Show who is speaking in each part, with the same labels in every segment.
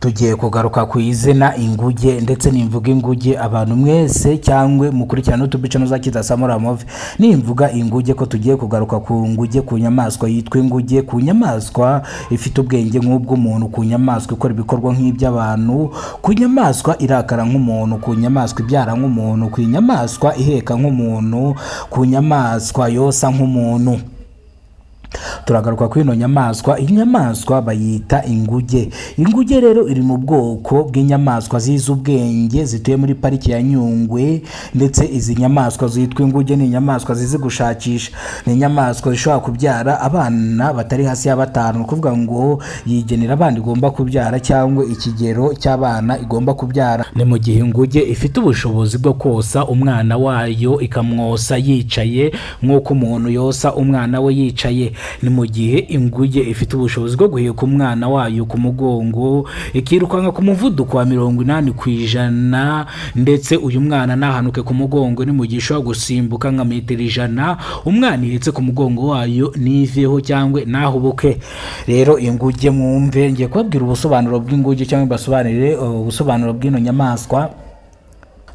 Speaker 1: tugiye kugaruka ku izina inguge ndetse nimvuga inguge abantu mwese cyangwa mukurikirana YouTube channel za Kiza Samura Movie nimvuga inguge ko tugiye kugaruka ku nguge ku nyamaswa yitwa inguge ku nyamaswa ifite ubwenge nk'ubw'umuntu ku nyamaswa ikora ibikorwa nk'iby'abantu ku nyamaswa irakara nk'umuntu ku nyamaswa ibyara nk'umuntu ku nyamaswa iheka nk'umuntu ku nyamaswa yosa nk'umuntu. Turagaruka kuri ino nyamaswa. Inyamaswa bayita inguge. Inguge rero iri mu bwoko bw'inyamaswa z'ubwenge zituye muri pariki ya Nyungwe, ndetse izi nyamaswa zitwa inguge ni inyamaswa zizi gushakisha, ni inyamaswa zishobora kubyara abana batari hasi ya 5, kuvuga ngo yigenera abandi igomba kubyara cyangwa ikigero cy'abana igomba kubyara. Ni mu gihe inguge ifite ubushobozi bwo kosa umwana wayo ikamwosa yicaye nk'uko umuntu yosa umwana we yicaye. Ni mu gihe inguge ifite ubushobozi bwo guheka umwana wayo ku mugongo ikirukanka ku muvuduko wa 80%, ndetse uyu mwana nahanuke ku mugongo ni mu gihe ishobora gusimbuka nka metero 100 umwana ihetse ku mugongo wayo niveho cyangwa nahubuke. Rero inguge mwumve, ngiye kubabwira ubusobanuro bw'inguge cyangwa basobanurire ubusobanuro bw'ino nyamaswa.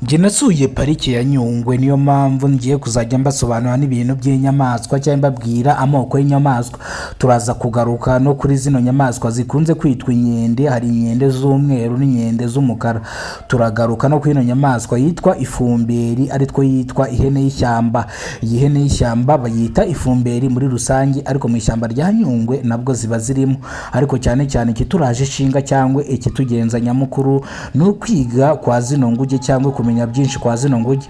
Speaker 1: Nje nasuye pariki ya Nyungwe, niyo mpamvu ngiye kuzajya mbasobanura n'ibintu by'inyamaswa cyangwa mbabwira amoko y'inyamaswa. Turaza kugaruka no kuri zino nyamaswa zikunze kwitwa inkende, hari inkende z'umweru n'inkende z'umukara. Turagaruka no kuri ino nyamaswa yitwa ifumberi, ari two yitwa ihene y'ishyamba. Iyi hene y'ishyamba bayita ifumberi muri rusange, ariko mu ishyamba rya Nyungwe nabwo ziba zirimo, ariko cyane cyane kituraje shinga cyangwa ikitugenza nyamukuru no kwiga kwa zino nguge cyangwa kumenya byinshi kwa zino nguge.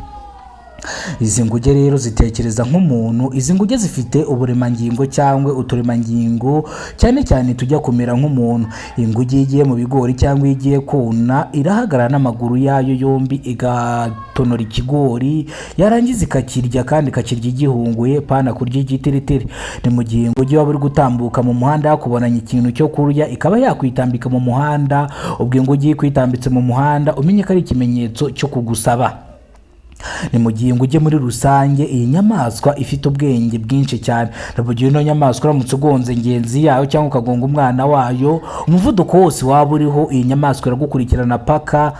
Speaker 1: Izi nguge rero zitekereza nk'umuntu. Izi nguge zifite uburemangingo cyangwa uturemangingo cyane cyane tujya kumera nk'umuntu. Inguge igiye mu bigori cyangwa igiye kuna irahagarara n'amaguru yayo yombi igatonora ikigori, yarangiza ikakirya kandi ikakirya igihunguye, pana kurya igitiritiri. Ni mu gihe inguge waba uri gutambuka mu muhanda yakubonanye ikintu cyo kurya ikaba yakwitambika mu muhanda, ubwo inguge kwitambitse mu muhanda umenye ko ari ikimenyetso cyo kugusaba. Ni mu gihe inguge muri rusange iyi nyamaswa ifite ubwenge bwinshi cyane. Ndavuga ino nyamaswa uramutse ugonze ngenzi yayo cyangwa ukagonga umwana wayo, umuvuduko wose waba uriho iyi nyamaswa iragukurikirana paka.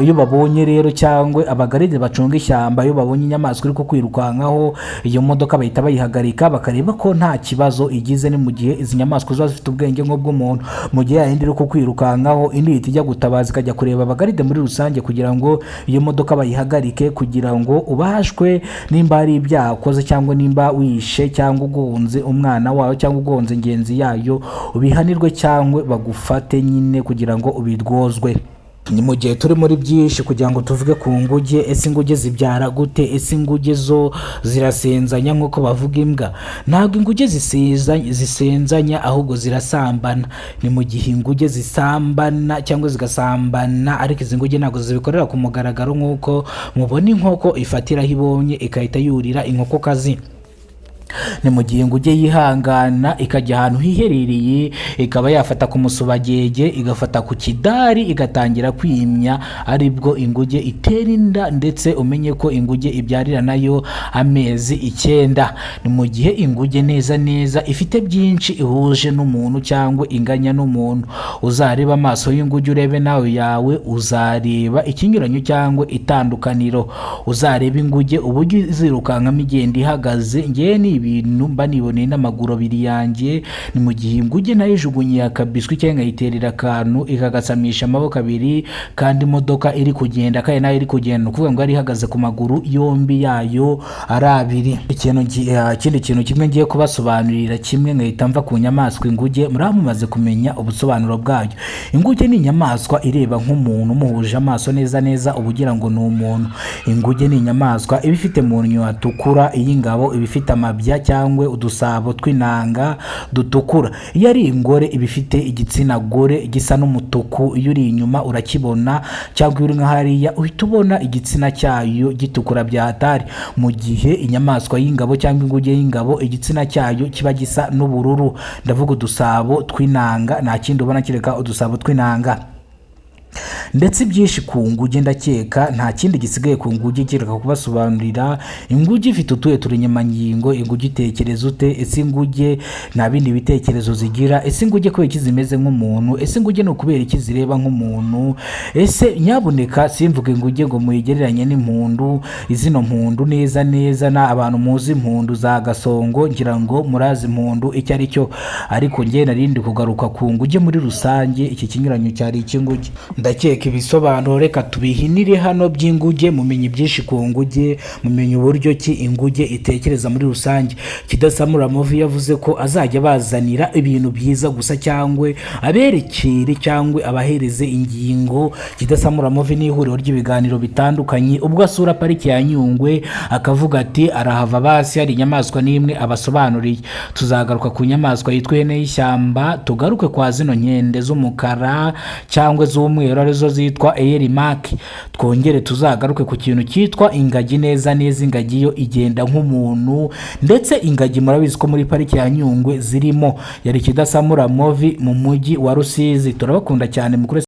Speaker 1: Iyo babonye rero cyangwa abagaride bacunga ishyamba, iyo babonye inyamaswa iri kukwirukankaho, iyo modoka bahita bayihagarika bakareba ko nta kibazo igize. Ni mu gihe izi nyamaswa ziba zifite ubwenge nk'ubw'umuntu. Mu gihe yindi iri kukwirukankaho, indi ihita ijya gutabaza ikajya kureba abagaride muri rusange kugira ngo iyo modoka bayihagarike, kugira ngo ubashwe nimba ari ibyaha ukoze cyangwa nimba wishe cyangwa ugonze umwana wawe cyangwa ugonze ngenzi yayo ubihanirwe cyangwa bagufate nyine kugira ngo ubidwozwe. Ni mu gihe turi muri byinshi kugira ngo tuvuge ku nguge. Ese inguge zibyara gute? Ese inguge zo zirasenzanya nk'uko bavuga imbwa? Ntabwo inguge zisenzanya ahubwo zirasambana. Ni mu gihe inguge zisambana cyangwa zigasambana, ariko izi nguge ntabwo zibikorera ku mugaragaro nk'uko mubona inkoko ifatiraho ibonye ikahita yurira inkokokazi. Ni mu gihe inguge yihangana ikajya ahantu hiherereye, ikaba yafata ku musubagege, igafata ku kidari, igatangira kwimya, aribwo inguge itera inda, ndetse umenye ko inguge ibyarira nayo amezi 9. Ni mu gihe inguge neza neza ifite byinshi ihuje n'umuntu cyangwa inganya n'umuntu. Uzareba amaso y'inguge urebe nawe yawe, uzareba ikinyuranyo cyangwa itandukaniro. Uzareba inguge uburyo zirukankamo igenda ihagaze, ngiye ni ibintu mba niboneye n'amaguru 2 yanjye. Ni mu gihe inguge nayo ijugunye akabiswi cyangwa yiterera akantu ikagasamisha amaboko 2, kandi imodoka iri kugenda kandi nayo iri kugenda, kuvuga ngo ari ihagaze ku maguru yombi yayo ari 2. Ikindi kintu kimwe ngiye kubasobanurira kimwe ngahita mva ku nyamaswa inguge, muramumaze kumenya ubusobanuro bwayo. Inguge ni inyamaswa ireba nk'umuntu, muhuje amaso neza neza ubugira ngo ni umuntu. Inguge ni inyamaswa iba ifite mu nyo hatukura, iy'ingabo iba ifite amabya cyangwa udusabo tw'inanga dutukura. Iyo ari ingore iba ifite igitsina gore gisa n'umutuku, iyo uri inyuma urakibona, cyangwa uri nka hariya uhita ubona igitsina cyayo gitukura bya hatari. Mu gihe inyamaswa y'ingabo cyangwa inguge y'ingabo igitsina cyayo kiba gisa n'ubururu. Ndavuga udusabo tw'inanga, nta kindi ubona kireka udusabo tw'inanga. ndetse byinshi ku nguge ndakeka nta kindi gisigaye ku nguge kereka kubasobanurira inguge ifite utuhe turemangingo, inguge itekereza ute, ese inguge nta bindi bitekerezo zigira, ese inguge kubera iki zimeze nk'umuntu, ese inguge ni ukubera iki zireba nk'umuntu, ese nyabuneka simvuga inguge ngo muyigereranye n'impundu, izino mpundu neza neza na abantu muzi impundu za Gasongo ngira ngo murazi impundu icyo ari cyo, ariko nge narindi kugaruka ku nguge muri rusange. Iki kinyuranyo cyari icy'inguge, ndakeka ibisobanuro reka tubihinire hano by'inguge, mumenye byinshi ku nguge, mumenye uburyo ki inguge itekereza muri rusange. Kidasamura Movi yavuze ko azajya bazanira ibintu byiza gusa cyangwa aberekere cyangwa abahereze ingingo. Kidasamura Movi ni ihuriro ry'ibiganiro bitandukanye, ubwo asura pariki ya Nyungwe akavuga ati arahava basi hari inyamaswa n'imwe abasobanuriye. Tuzagaruka ku nyamaswa yitwa ihene y'ishyamba, tugaruke kwa zino nkende z'umukara cyangwa z'umweru arizo zitwa Eyerimaki, twongere tuzagaruke ku kintu cyitwa ingagi neza neza. Ingagi yo igenda nk'umuntu, ndetse ingagi murabizi ko muri pariki ya Nyungwe zirimo. Yari Kidasamura Movi mu mujyi wa Rusizi, turabakunda cyane mukuru.